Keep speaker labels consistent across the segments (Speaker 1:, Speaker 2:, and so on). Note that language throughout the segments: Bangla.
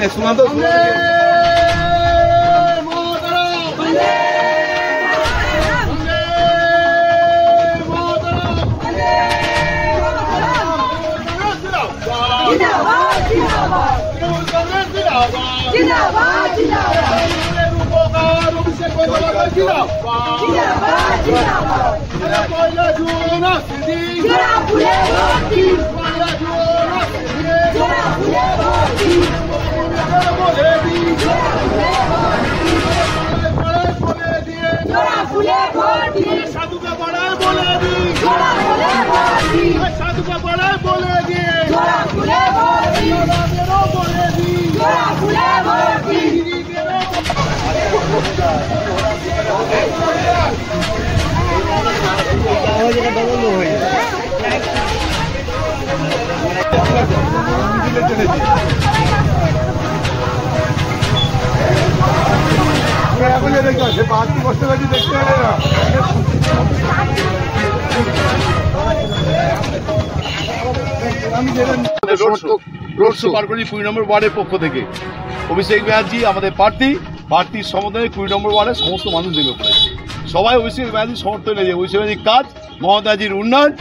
Speaker 1: सुना दो बाकी बसते देखते রোড শো পার করি 20 নম্বর ওয়ার্ডের পক্ষ থেকে অভিষেক ব্যানার্জি আমাদের প্রার্থীর সমর্থনে 20 নম্বর ওয়ার্ডের সমস্ত মানুষ নেমে পড়েছে। সবাই অভিষেক ব্যানার্জির সমর্থনে যে অভিষেক ব্যানার্জির কাজ, মমতাজির উন্নয়ন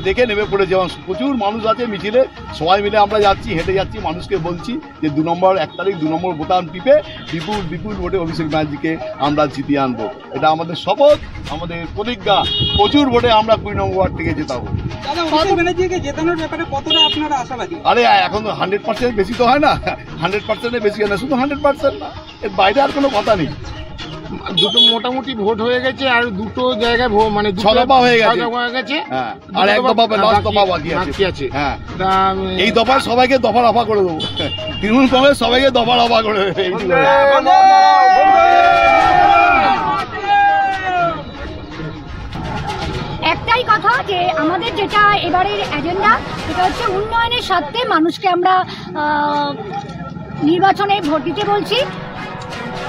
Speaker 1: দেখে নেমে পড়েছে। যেমন প্রচুর মানুষ আছে মিছিলে, সবাই মিলে আমরা যাচ্ছি, হেঁটে যাচ্ছি, মানুষকে বলছি যে 2 নম্বর 1 তারিখ 2 নম্বর বোতাম টিপে বিপুল ভোটে অভিষেক ব্যানার্জিকে আমরা জিতিয়ে আনবো। এটা আমাদের শপথ, আমাদের প্রতিজ্ঞা। প্রচুর ভোটে আমরা 20 নম্বর ওয়ার্ড থেকে জেতাবো। আরে এখন 100% বেশি তো হয় না, 100%-এর বেশি হয় না, শুধু 100% না, এর বাইরে আর কোনো কথা নেই।
Speaker 2: দুটো মোটামুটি ভোট হয়ে গেছে, আর দুটো জায়গায় মানে
Speaker 1: 6 দফা হয়ে গেছে, হ্যাঁ, আর 1 দফা লাস্ট দফা বাকি আছে। হ্যাঁ, এই দফায় সবাইকে দফা রফা করে দেবো, তৃণমূল কংগ্রেস সবাইকে দফা রফা করে দেবে।
Speaker 3: একটাই কথা যে আমাদের যেটা এবারের এজেন্ডা, সেটা হচ্ছে উন্নয়নের স্বার্থে মানুষকে আমরা নির্বাচনে ভোট দিতে বলছি।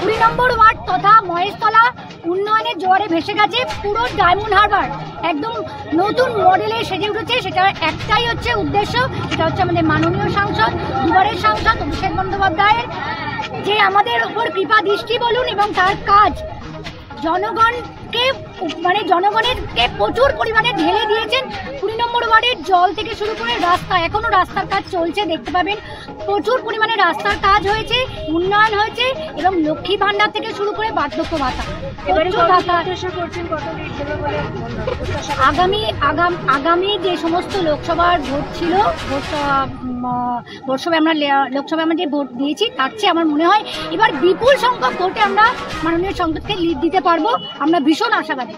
Speaker 3: 20 নম্বর ওয়ার্ড তথা মহেশতলা উন্নয়নের জোয়ারে ভেসে গেছে। পুরো ডায়মন্ড হারবার একদম নতুন মডেলে সেজে উঠেছে। সেটা একটাই হচ্ছে উদ্দেশ্য, সেটা হচ্ছে আমাদের মাননীয় সাংসদ, দুবারের সাংসদ অভিষেক বন্দ্যোপাধ্যায়ের যে আমাদের ওপর কৃপা দৃষ্টি বলুন এবং তার কাজ জনগণকে জনগণেরকে প্রচুর পরিমাণে ঢেলে দিয়েছেন। 20 নম্বর ওয়ার্ডের জল থেকে শুরু করে রাস্তা, এখনো রাস্তার কাজ চলছে, দেখতে পাবেন প্রচুর পরিমাণে রাস্তার কাজ হয়েছে, উন্নয়ন হয়েছে এবং লক্ষ্মী ভান্ডার থেকে শুরু করে বার্ধক্য ভাতা। আগামী যে সমস্ত লোকসভার ভোট ছিল, লোকসভায় আমরা যে ভোট দিয়েছি, তার চেয়ে আমার মনে হয় এবার বিপুল সংখ্যক ভোটে আমরা মাননীয় সংসদকে লিড দিতে পারবো। আমরা ভীষণ আশাবাদী।